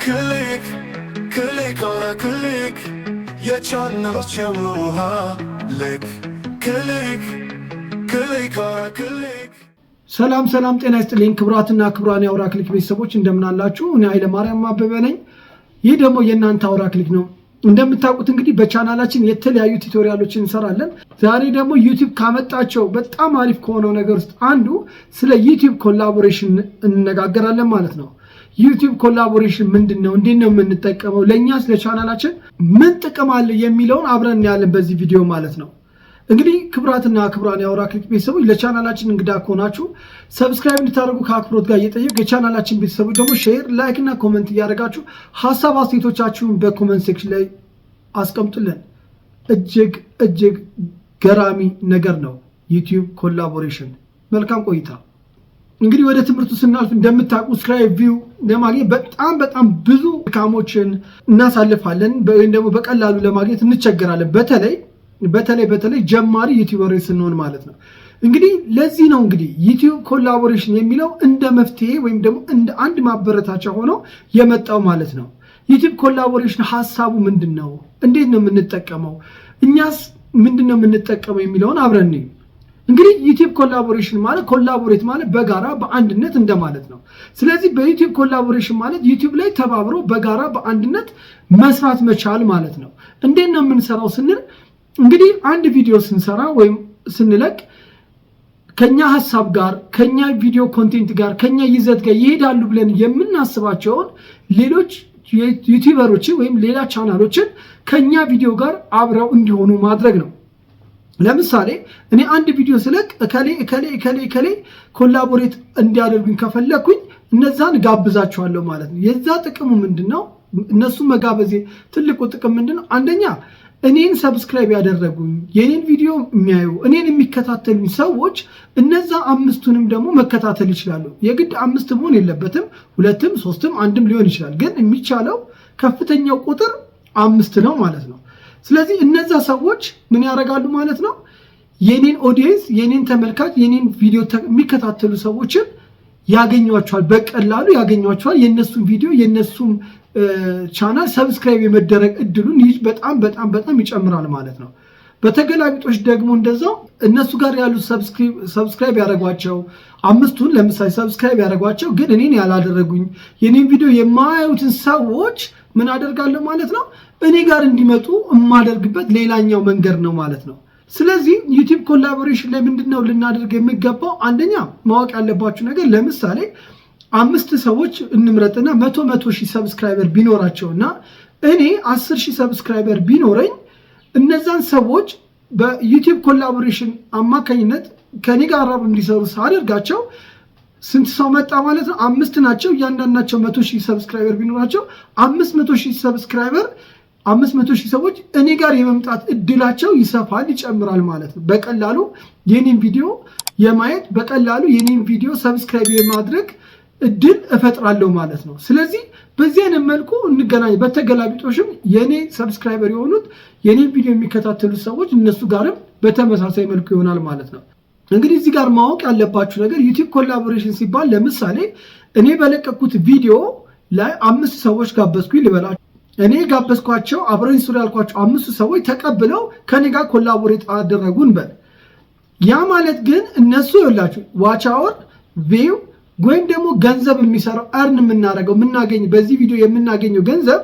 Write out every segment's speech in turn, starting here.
ክሊክ ክሊክ ኦራ ክሊክ የቻናሎች የሙሃ ልክ ክሊክ ክሊክ ኦራ ክሊክ። ሰላም ጤና ይስጥልኝ ክቡራትና ክቡራን የአውራ ክሊክ ቤተሰቦች እንደምን አላችሁ? እኔ ኃይለማርያም አበበ ነኝ። ይህ ደግሞ የእናንተ አውራ ክሊክ ነው። እንደምታውቁት እንግዲህ በቻናላችን የተለያዩ ቱቶሪያሎችን እንሰራለን። ዛሬ ደግሞ ዩቲዩብ ካመጣቸው በጣም አሪፍ ከሆነው ነገር ውስጥ አንዱ ስለ ዩቲዩብ ኮላቦሬሽን እንነጋገራለን ማለት ነው። ዩቲዩብ ኮላቦሬሽን ምንድነው? እንዴት ነው የምንጠቀመው? ለኛስ ለቻናላችን ምን ጥቅም አለ የሚለውን አብረን እናያለን በዚህ ቪዲዮ ማለት ነው። እንግዲህ ክቡራትና ክቡራን የአውራ ክሊክ ቤተሰቦች ለቻናላችን እንግዳ ከሆናችሁ ሰብስክራይብ እንድታደርጉ ከአክብሮት ጋር እየጠየቁ የቻናላችን ቤተሰቦች ደግሞ ሼር፣ ላይክ እና ኮሜንት እያደረጋችሁ ሀሳብ አስተያየቶቻችሁን በኮሜንት ሴክሽን ላይ አስቀምጡልን። እጅግ ገራሚ ነገር ነው ዩቲዩብ ኮላቦሬሽን። መልካም ቆይታ። እንግዲህ ወደ ትምህርቱ ስናልፍ እንደምታውቁ ስክራይብ ቪው ለማግኘት በጣም ብዙ ድካሞችን እናሳልፋለን፣ ወይም ደግሞ በቀላሉ ለማግኘት እንቸገራለን። በተለይ ጀማሪ ዩቲዩበሮች ስንሆን ማለት ነው። እንግዲህ ለዚህ ነው እንግዲህ ዩቲዩብ ኮላቦሬሽን የሚለው እንደ መፍትሄ ወይም ደግሞ እንደ አንድ ማበረታቻ ሆኖ የመጣው ማለት ነው። ዩቲዩብ ኮላቦሬሽን ሐሳቡ ምንድነው? እንዴት ነው የምንጠቀመው? እኛስ ምንድነው የምንጠቀመው የሚለውን አብረን ነው። እንግዲህ ዩቲዩብ ኮላቦሬሽን ማለት ኮላቦሬት ማለት በጋራ በአንድነት እንደማለት ነው። ስለዚህ በዩቲዩብ ኮላቦሬሽን ማለት ዩቲዩብ ላይ ተባብሮ በጋራ በአንድነት መስራት መቻል ማለት ነው። እንዴት ነው የምንሰራው ስንል እንግዲህ አንድ ቪዲዮ ስንሰራ ወይም ስንለቅ ከኛ ሐሳብ ጋር ከኛ ቪዲዮ ኮንቴንት ጋር ከኛ ይዘት ጋር ይሄዳሉ ብለን የምናስባቸውን ሌሎች ዩቲዩበሮች ወይም ሌላ ቻናሎችን ከኛ ቪዲዮ ጋር አብረው እንዲሆኑ ማድረግ ነው። ለምሳሌ እኔ አንድ ቪዲዮ ስለቅ እከሌ ኮላቦሬት እንዲያደርጉኝ ከፈለኩኝ እነዛን ጋብዛቸዋለሁ ማለት ነው። የዛ ጥቅሙ ምንድነው? እነሱ መጋበዜ ትልቁ ጥቅም ምንድነው? አንደኛ እኔን ሰብስክራይብ ያደረጉኝ የኔን ቪዲዮ የሚያዩ እኔን የሚከታተሉኝ ሰዎች እነዛ አምስቱንም ደግሞ መከታተል ይችላሉ። የግድ አምስት መሆን የለበትም፣ ሁለትም ሶስትም አንድም ሊሆን ይችላል። ግን የሚቻለው ከፍተኛው ቁጥር 5 ነው ማለት ነው። ስለዚህ እነዛ ሰዎች ምን ያደርጋሉ ማለት ነው? የኔን ኦዲየንስ የኔን ተመልካች የኔን ቪዲዮ የሚከታተሉ ሰዎችን ያገኟቸዋል፣ በቀላሉ ያገኟቸዋል። የነሱን ቪዲዮ የነሱን ቻናል ሰብስክራይብ የመደረግ እድሉን በጣም ይጨምራል ማለት ነው። በተገላቢጦች ደግሞ እንደዛው እነሱ ጋር ያሉት ሰብስክራይብ ያደረጓቸው አምስቱን ለምሳሌ ሰብስክራይብ ያደረጓቸው ግን እኔን ያላደረጉኝ የኔን ቪዲዮ የማያዩትን ሰዎች ምን አደርጋለሁ ማለት ነው? እኔ ጋር እንዲመጡ የማደርግበት ሌላኛው መንገድ ነው ማለት ነው። ስለዚህ ዩቲዩብ ኮላቦሬሽን ላይ ምንድነው ልናደርግ የሚገባው? አንደኛ ማወቅ ያለባችሁ ነገር ለምሳሌ 5 ሰዎች እንምረጥና 100 ሺህ ሰብስክራይበር ቢኖራቸውና እኔ 10 ሺህ ሰብስክራይበር ቢኖረኝ እነዛን ሰዎች በዩቲዩብ ኮላቦሬሽን አማካኝነት ከኔ ጋር አብረው እንዲሰሩ ሳደርጋቸው ስንት ሰው መጣ ማለት ነው? 5 ናቸው። እያንዳንዳቸው 100 ሺህ ሰብስክራይበር ቢኖራቸው 500 ሺህ ሰብስክራይበር 500 ሺህ ሰዎች እኔ ጋር የመምጣት እድላቸው ይሰፋል፣ ይጨምራል ማለት ነው። በቀላሉ የኔን ቪዲዮ የማየት በቀላሉ የኔን ቪዲዮ ሰብስክራይብ የማድረግ እድል እፈጥራለሁ ማለት ነው። ስለዚህ በዚህ አይነት መልኩ እንገናኝ። በተገላቢጦሽም የኔ ሰብስክራይበር የሆኑት የኔ ቪዲዮ የሚከታተሉ ሰዎች እነሱ ጋርም በተመሳሳይ መልኩ ይሆናል ማለት ነው። እንግዲህ እዚህ ጋር ማወቅ ያለባችሁ ነገር ዩቲዩብ ኮላቦሬሽን ሲባል ለምሳሌ እኔ በለቀኩት ቪዲዮ ላይ 5 ሰዎች ጋበዝኩኝ ልበላችሁ። እኔ ጋበዝኳቸው አብረኝ ሱሪ ያልኳቸው 5 ሰዎች ተቀብለው ከኔ ጋር ኮላቦሬት አደረጉን በል። ያ ማለት ግን እነሱ ይላችሁ ዋች አወር ቪው ወይም ደግሞ ገንዘብ የሚሰራው አርን የምናደርገው የምናገኝ በዚህ ቪዲዮ የምናገኘው ገንዘብ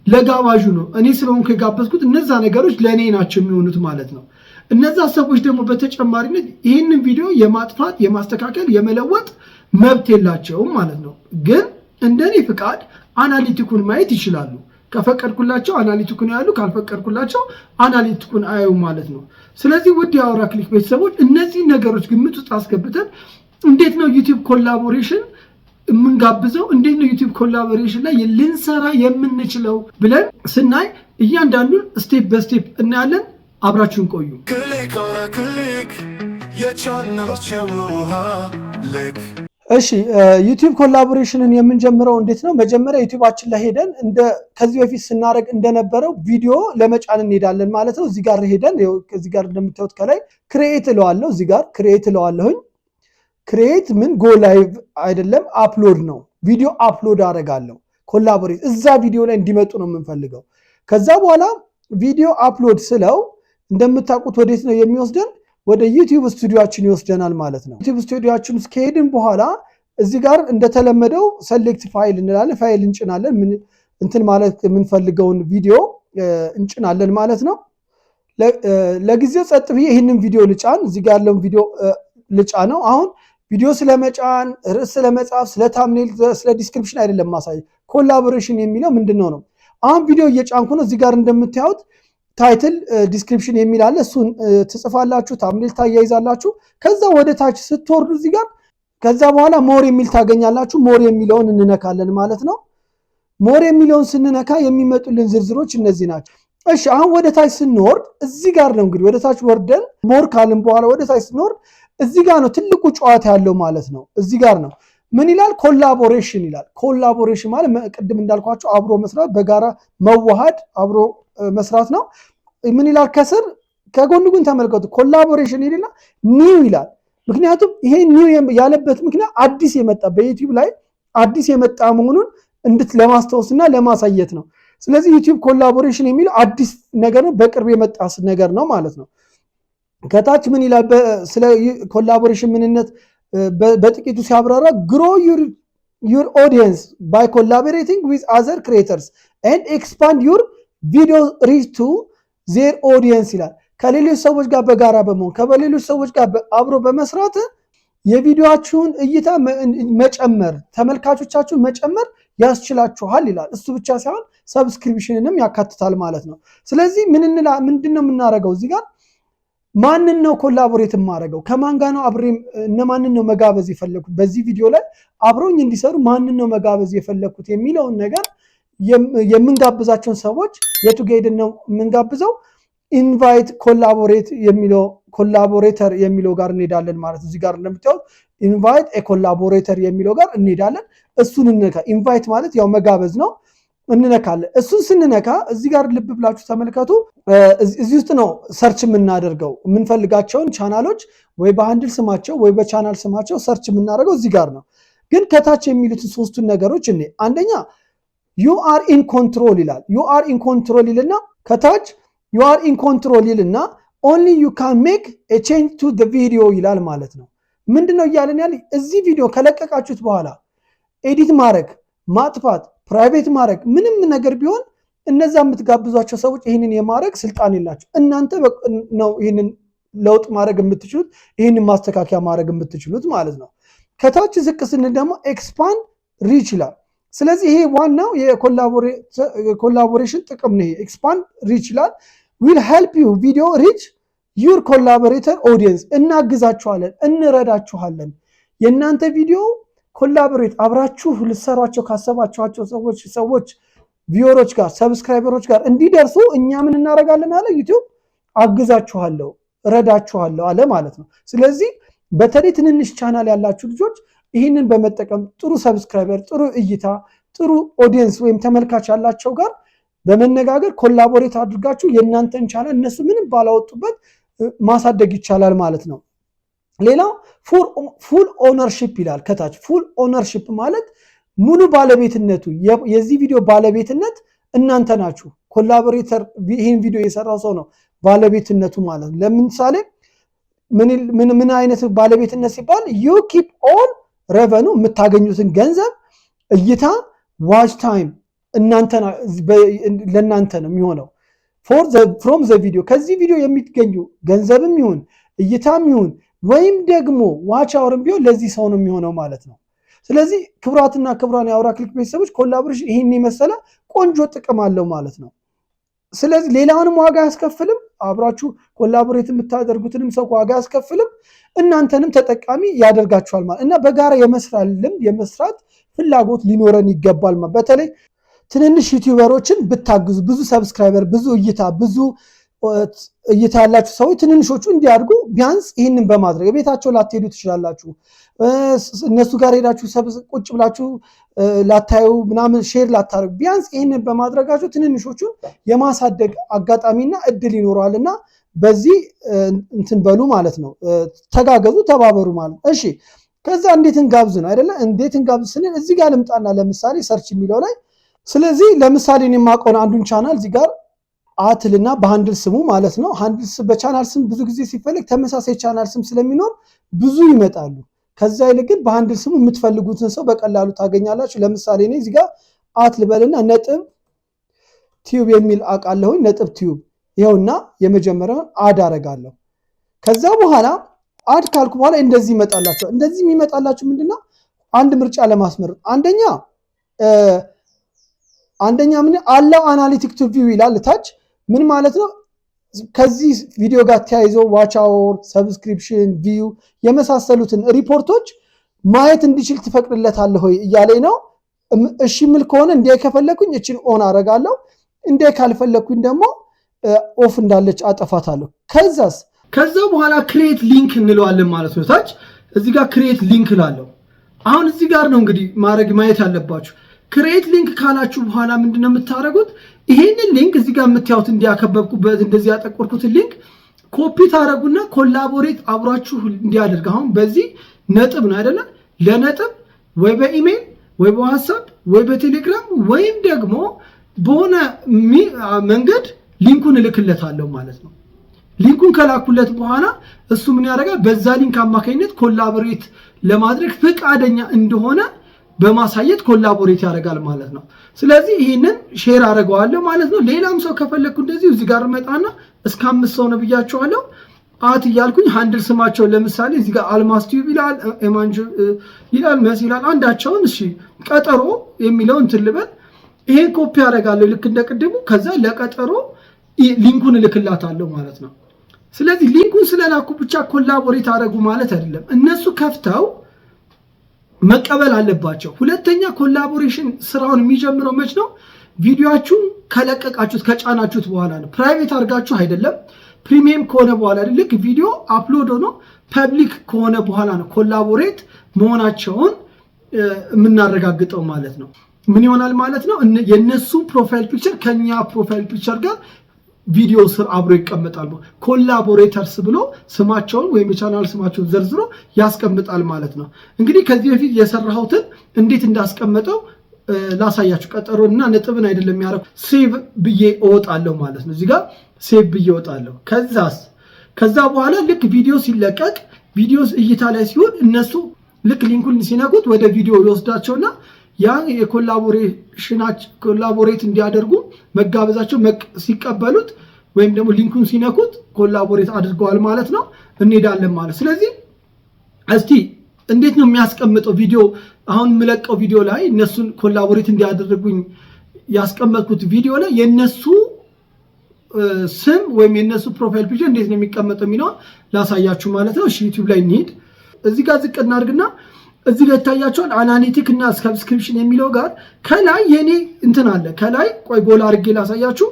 ለጋባዡ ነው። እኔ ስለሆንኩ የጋበዝኩት እነዛ ነገሮች ለእኔ ናቸው የሚሆኑት ማለት ነው። እነዛ ሰዎች ደግሞ በተጨማሪነት ይህንን ቪዲዮ የማጥፋት የማስተካከል የመለወጥ መብት የላቸውም ማለት ነው። ግን እንደኔ ፍቃድ አናሊቲኩን ማየት ይችላሉ። ከፈቀድኩላቸው አናሊቲኩን ያሉ፣ ካልፈቀድኩላቸው አናሊቲኩን አያዩም ማለት ነው። ስለዚህ ውድ የአውራ ክሊክ ቤተሰቦች እነዚህ ነገሮች ግምት ውስጥ አስገብተን እንዴት ነው ዩቲዩብ ኮላቦሬሽን የምንጋብዘው? እንዴት ነው ዩቲዩብ ኮላቦሬሽን ላይ ልንሰራ የምንችለው ብለን ስናይ እያንዳንዱን ስቴፕ በስቴፕ እናያለን። አብራችሁን ቆዩ። እሺ ዩቲዩብ ኮላቦሬሽንን የምንጀምረው እንዴት ነው? መጀመሪያ ዩቲዩባችን ላይ ሄደን ከዚህ በፊት ስናደርግ እንደነበረው ቪዲዮ ለመጫን እንሄዳለን ማለት ነው። እዚህ ጋር ሄደን እዚህ ጋር እንደምታዩት ከላይ ክሬኤት እለዋለሁ። እዚህ ጋር ክሬኤት እለዋለሁኝ። ክሬት ምን ጎ ላይቭ አይደለም አፕሎድ ነው። ቪዲዮ አፕሎድ አደርጋለሁ። ኮላቦሬት እዛ ቪዲዮ ላይ እንዲመጡ ነው የምንፈልገው። ከዛ በኋላ ቪዲዮ አፕሎድ ስለው እንደምታውቁት ወዴት ነው የሚወስደን? ወደ ዩቲዩብ ስቱዲዮአችን ይወስደናል ማለት ነው። ዩቲዩብ ስቱዲዮአችን ውስጥ ከሄድን በኋላ እዚህ ጋር እንደተለመደው ሰሌክት ፋይል እንላለን። ፋይል እንጭናለን። እንትን ማለት የምንፈልገውን ቪዲዮ እንጭናለን ማለት ነው። ለጊዜው ጸጥ ብዬ ይህንን ቪዲዮ ልጫን። እዚህ ጋር ያለውን ቪዲዮ ልጫ ነው። አሁን ቪዲዮ ስለመጫን፣ ርዕስ ስለመጻፍ፣ ስለ ታምኔል፣ ስለ ዲስክሪፕሽን አይደለም ማሳይ። ኮላቦሬሽን የሚለው ምንድነው ነው? አሁን ቪዲዮ እየጫንኩ ነው። እዚህ ጋር እንደምታዩት ታይትል ዲስክሪፕሽን የሚል አለ። እሱን ትጽፋላችሁ፣ ታምኔል ታያይዛላችሁ። ከዛ ወደ ታች ስትወርዱ እዚህ ጋር ከዛ በኋላ ሞር የሚል ታገኛላችሁ። ሞር የሚለውን እንነካለን ማለት ነው። ሞር የሚለውን ስንነካ የሚመጡልን ዝርዝሮች እነዚህ ናቸው። እሺ አሁን ወደ ታች ስንወርድ እዚህ ጋር ነው እንግዲህ ወደ ታች ወርደን ሞር ካልን በኋላ ወደ ታች ስንወርድ እዚህ ጋር ነው ትልቁ ጨዋታ ያለው ማለት ነው። እዚህ ጋር ነው ምን ይላል? ኮላቦሬሽን ይላል። ኮላቦሬሽን ማለት ቅድም እንዳልኳቸው አብሮ መስራት፣ በጋራ መዋሃድ፣ አብሮ መስራት ነው። ምን ይላል ከስር? ከጎን ግን ተመልከቱ። ኮላቦሬሽን ይልና ኒው ይላል። ምክንያቱም ይሄ ኒው ያለበት ምክንያት አዲስ የመጣ በዩቲዩብ ላይ አዲስ የመጣ መሆኑን ለማስታወስና ለማሳየት ነው። ስለዚህ ዩቲዩብ ኮላቦሬሽን የሚለው አዲስ ነገር ነው፣ በቅርብ የመጣ ነገር ነው ማለት ነው። ከታች ምን ይላል? ስለ ኮላቦሬሽን ምንነት በጥቂቱ ሲያብራራ ግሮ ዩር ኦዲየንስ ባይ ኮላቦሬቲንግ ዊዝ አዘር ክሪኤተርስ ኤንድ ኤክስፓንድ ዩር ቪዲዮ ሪች ቱ ዜር ኦዲየንስ ይላል። ከሌሎች ሰዎች ጋር በጋራ በመሆን ከሌሎች ሰዎች ጋር አብሮ በመስራት የቪዲዮአችሁን እይታ መጨመር፣ ተመልካቾቻችሁን መጨመር ያስችላችኋል ይላል። እሱ ብቻ ሳይሆን ሰብስክሪፕሽንንም ያካትታል ማለት ነው። ስለዚህ ምንድነው የምናደርገው? እዚህ ጋር ማንን ነው ኮላቦሬት የማደርገው? ከማን ጋር ነው አብሬ እነማንን ነው መጋበዝ የፈለኩት? በዚህ ቪዲዮ ላይ አብረውኝ እንዲሰሩ ማንን ነው መጋበዝ የፈለኩት የሚለውን ነገር የምንጋብዛቸውን ሰዎች የቱ ጋር ሄደን ነው የምንጋብዘው? ኢንቫይት ኮላቦሬት የሚለው ኮላቦሬተር የሚለው ጋር እንሄዳለን ማለት እዚህ ጋር እንደምታዩት ኢንቫይት ኮላቦሬተር የሚለው ጋር እንሄዳለን። እሱን እንነካ። ኢንቫይት ማለት ያው መጋበዝ ነው። እንነካለን። እሱን ስንነካ እዚህ ጋር ልብ ብላችሁ ተመልከቱ። እዚህ ውስጥ ነው ሰርች የምናደርገው የምንፈልጋቸውን ቻናሎች ወይ በሃንድል ስማቸው ወይ በቻናል ስማቸው ሰርች የምናደርገው እዚህ ጋር ነው። ግን ከታች የሚሉትን ሶስቱን ነገሮች እኔ አንደኛ ዩ አር ኢን ኮንትሮል ይላል። ዩ አር ኢን ኮንትሮል ይልና ከታች ዩ አር ኢን ኮንትሮል ይልና ኦንሊ ዩ ካን ሜክ ኤ ቼንጅ ቱ ዘ ቪዲዮ ይላል ማለት ነው። ምንድነው እያለን ያለ? እዚህ ቪዲዮ ከለቀቃችሁት በኋላ ኤዲት ማድረግ፣ ማጥፋት፣ ፕራይቬት ማድረግ ምንም ነገር ቢሆን እነዛ የምትጋብዟቸው ሰዎች ይህንን የማድረግ ስልጣን የላቸው። እናንተ ነው ይህንን ለውጥ ማድረግ የምትችሉት፣ ይህንን ማስተካከያ ማድረግ የምትችሉት ማለት ነው። ከታች ዝቅ ስንል ደግሞ ኤክስፓንድ ሪች ይላል። ስለዚህ ይሄ ዋናው የኮላቦሬሽን ጥቅም ነው። ኤክስፓንድ ሪች ይላል። ዊል ሄልፕ ዩ ቪዲዮ ሪች ዩር ኮላቦሬተር ኦዲየንስ። እናግዛችኋለን፣ እንረዳችኋለን። የእናንተ ቪዲዮ ኮላቦሬት አብራችሁ ልትሰሯቸው ካሰባችኋቸው ሰዎች ቪወሮች ጋር ሰብስክራይበሮች ጋር እንዲደርሱ እኛ ምን እናደርጋለን አለ ዩቲዩብ፣ አግዛችኋለሁ፣ እረዳችኋለሁ አለ ማለት ነው። ስለዚህ በተለይ ትንንሽ ቻናል ያላችሁ ልጆች ይህንን በመጠቀም ጥሩ ሰብስክራይበር፣ ጥሩ እይታ፣ ጥሩ ኦዲየንስ ወይም ተመልካች ያላቸው ጋር በመነጋገር ኮላቦሬት አድርጋችሁ የእናንተን ቻናል እነሱ ምንም ባላወጡበት ማሳደግ ይቻላል ማለት ነው። ሌላው ፉል ኦነርሺፕ ይላል ከታች። ፉል ኦነርሺፕ ማለት ሙሉ ባለቤትነቱ የዚህ ቪዲዮ ባለቤትነት እናንተ ናችሁ። ኮላቦሬተር ይህን ቪዲዮ የሰራው ሰው ነው ባለቤትነቱ ማለት ነው። ለምሳሌ ምን አይነት ባለቤትነት ሲባል ዩ ኪፕ ኦል ረቨኑ፣ የምታገኙትን ገንዘብ፣ እይታ፣ ዋች ታይም ለእናንተ ነው የሚሆነው። ፍሮም ዘ ቪዲዮ ከዚህ ቪዲዮ የሚገኙ ገንዘብም ይሁን እይታም ይሁን ወይም ደግሞ ዋች አወርም ቢሆን ለዚህ ሰው ነው የሚሆነው ማለት ነው። ስለዚህ ክቡራትና ክቡራን የአውራ ክሊክ ቤተሰቦች ኮላቦሬሽን ይህን የመሰለ ቆንጆ ጥቅም አለው ማለት ነው። ስለዚህ ሌላውንም ዋጋ አያስከፍልም። አብራችሁ ኮላቦሬት የምታደርጉትንም ሰው ዋጋ አያስከፍልም። እናንተንም ተጠቃሚ ያደርጋችኋል ማለት እና በጋራ የመስራት ልምድ የመስራት ፍላጎት ሊኖረን ይገባል ማለት በተለይ ትንንሽ ዩቲዩበሮችን ብታግዙ ብዙ ሰብስክራይበር፣ ብዙ እይታ ያላችሁ ሰዎች ትንንሾቹ እንዲያድጉ ቢያንስ ይህንን በማድረግ ቤታቸው ላትሄዱ ትችላላችሁ። እነሱ ጋር ሄዳችሁ ቁጭ ብላችሁ ላታዩ ምናምን ሼር ላታደርጉ ቢያንስ ይህንን በማድረጋችሁ ትንንሾቹን የማሳደግ አጋጣሚና እድል ይኖረዋልና በዚህ እንትን በሉ ማለት ነው። ተጋገዙ፣ ተባበሩ ማለት። እሺ ከዛ እንዴት እንጋብዝ ነው አይደለ? እንዴት እንጋብዝ ስንል እዚህ ጋር ልምጣና ለምሳሌ ሰርች የሚለው ላይ ስለዚህ ለምሳሌ እኔ የማውቀውን አንዱን ቻናል እዚህ ጋር አትልና በሃንድል ስሙ ማለት ነው። ሃንድል በቻናል ስም ብዙ ጊዜ ሲፈልግ ተመሳሳይ ቻናል ስም ስለሚኖር ብዙ ይመጣሉ። ከዛ ይልቅ ግን በሃንድል ስሙ የምትፈልጉትን ሰው በቀላሉ ታገኛላችሁ። ለምሳሌ እኔ እዚህ ጋር አትልበልና ነጥብ ቲዩብ የሚል አውቃለሁኝ። ነጥብ ቲዩብ ይኸውና የመጀመሪያውን አድ አደርጋለሁ። ከዛ በኋላ አድ ካልኩ በኋላ እንደዚህ ይመጣላችሁ። እንደዚህ የሚመጣላችሁ ምንድነው? አንድ ምርጫ ለማስመረጥ አንደኛ ምን አለው አናሊቲክ ቱ ቪው ይላል ታች። ምን ማለት ነው? ከዚህ ቪዲዮ ጋር ተያይዞ ዋች አወር፣ ሰብስክሪፕሽን፣ ቪው የመሳሰሉትን ሪፖርቶች ማየት እንዲችል ትፈቅድለታለህ ሆይ እያለኝ ነው። እሺ ምል ከሆነ እንዲያይ ከፈለኩኝ እቺን ኦን አደርጋለሁ። እንዲያይ ካልፈለኩኝ ደግሞ ኦፍ እንዳለች አጠፋታለሁ። ከዛ በኋላ ክሬት ሊንክ እንለዋለን ማለት ነው። ታች እዚህ ጋር ክሬት ሊንክ እላለሁ። አሁን እዚህ ጋር ነው እንግዲህ ማየት ያለባችሁ። ክሬት ሊንክ ካላችሁ በኋላ ምንድነው የምታደርጉት? ይሄንን ሊንክ እዚህ ጋር የምታዩት እንዲያከበብኩበት እንደዚህ ያጠቆርኩትን ሊንክ ኮፒ ታደርጉና ኮላቦሬት አብራችሁ እንዲያደርግ። አሁን በዚህ ነጥብ ነው አይደለ? ለነጥብ ወይ በኢሜል ወይ በዋትስአፕ ወይ በቴሌግራም ወይም ደግሞ በሆነ መንገድ ሊንኩን እልክለታለሁ ማለት ነው። ሊንኩን ከላኩለት በኋላ እሱ ምን ያደርጋል? በዛ ሊንክ አማካኝነት ኮላቦሬት ለማድረግ ፈቃደኛ እንደሆነ በማሳየት ኮላቦሬት ያደርጋል ማለት ነው። ስለዚህ ይህንን ሼር አደርገዋለሁ ማለት ነው። ሌላም ሰው ከፈለኩ እንደዚህ እዚህ ጋር መጣና እስከ 5 ሰው ነው ብያቸዋለሁ። አት እያልኩኝ ሃንድል ስማቸው ለምሳሌ እዚህ ጋር አልማስ ቲዩብ ይላል፣ ኤማንጆ ይላል፣ መስ ይላል። አንዳቸውን እሺ ቀጠሮ የሚለውን እንትን ልበል። ይሄን ኮፒ አደርጋለሁ ልክ እንደቀደሙ። ከዛ ለቀጠሮ ሊንኩን እልክላታለሁ ማለት ነው። ስለዚህ ሊንኩን ስለላኩ ብቻ ኮላቦሬት አደረጉ ማለት አይደለም። እነሱ ከፍተው መቀበል አለባቸው። ሁለተኛ ኮላቦሬሽን ስራውን የሚጀምረው መች ነው? ቪዲዮአችሁን ከለቀቃችሁት ከጫናችሁት በኋላ ነው። ፕራይቬት አድርጋችሁ አይደለም። ፕሪሚየም ከሆነ በኋላ ልክ ቪዲዮ አፕሎድ ሆኖ ፐብሊክ ከሆነ በኋላ ነው ኮላቦሬት መሆናቸውን የምናረጋግጠው ማለት ነው። ምን ይሆናል ማለት ነው? የነሱ ፕሮፋይል ፒክቸር ከኛ ፕሮፋይል ፒክቸር ጋር ቪዲዮ ስር አብሮ ይቀመጣል። ኮላቦሬተርስ ብሎ ስማቸውን ወይም የቻናል ስማቸውን ዘርዝሮ ያስቀምጣል ማለት ነው። እንግዲህ ከዚህ በፊት የሰራሁትን እንዴት እንዳስቀመጠው ላሳያችሁ። ቀጠሮና ነጥብን አይደለም ያደረኩ። ሴቭ ብዬ እወጣለሁ ማለት ነው። እዚህ ጋር ሴቭ ብዬ እወጣለሁ። ከዛ በኋላ ልክ ቪዲዮ ሲለቀቅ ቪዲዮ እይታ ላይ ሲሆን እነሱ ልክ ሊንኩን ሲነኩት ወደ ቪዲዮ ይወስዳቸውና ያ ኮላቦሬት እንዲያደርጉ መጋበዛቸው ሲቀበሉት ወይም ደግሞ ሊንኩን ሲነኩት ኮላቦሬት አድርገዋል ማለት ነው። እንሄዳለን ማለት። ስለዚህ እስቲ እንዴት ነው የሚያስቀምጠው ቪዲዮ? አሁን የምለቀው ቪዲዮ ላይ እነሱን ኮላቦሬት እንዲያደርጉኝ ያስቀመጥኩት ቪዲዮ ላይ የነሱ ስም ወይም የነሱ ፕሮፋይል ፒክቸር እንዴት ነው የሚቀመጠው የሚለውን ላሳያችሁ ማለት ነው። እሺ ዩቲዩብ ላይ እንሂድ። እዚህ ጋር ዝቅ እናድርግና እዚህ ጋር ይታያቸዋል አናሊቲክ እና ሰብስክሪፕሽን የሚለው ጋር ከላይ የኔ እንትን አለ። ከላይ ቆይ ጎል አድርጌ ላሳያችሁ።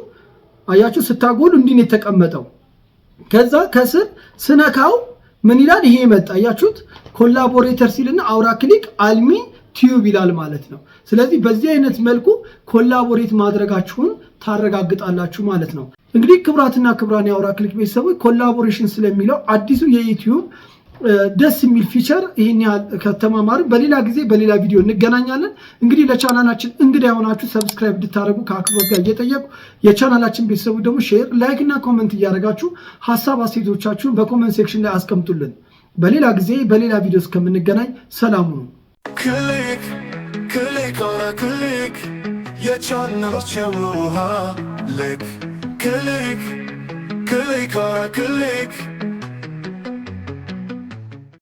አያችሁ ስታጎሉ እንዲህ ነው የተቀመጠው። ከዛ ከስር ስነካው ምን ይላል? ይሄ መጣ። አያችሁት? ኮላቦሬተር ሲልና አውራ ክሊክ አልሚ ቲዩብ ይላል ማለት ነው። ስለዚህ በዚህ አይነት መልኩ ኮላቦሬት ማድረጋችሁን ታረጋግጣላችሁ ማለት ነው። እንግዲህ ክቡራትና ክቡራን የአውራ ክሊክ ቤተሰቦች ኮላቦሬሽን ስለሚለው አዲሱ የዩቲዩብ ደስ የሚል ፊቸር ይሄን ያህል ከተማማርን በሌላ ጊዜ በሌላ ቪዲዮ እንገናኛለን። እንግዲህ ለቻናላችን እንግዳ የሆናችሁ ሰብስክራይብ እንድታደርጉ ከአክብሮት ጋር እየጠየቁ የቻናላችን ቤተሰቦች ደግሞ ሼር፣ ላይክ እና ኮሜንት እያደረጋችሁ ሀሳብ አስተያየቶቻችሁን በኮሜንት ሴክሽን ላይ አስቀምጡልን። በሌላ ጊዜ በሌላ ቪዲዮ እስከምንገናኝ ሰላም ሁኑ። ክሊክ ክሊክ ክሊክ የቻናላችን ክሊክ ክሊክ ክሊክ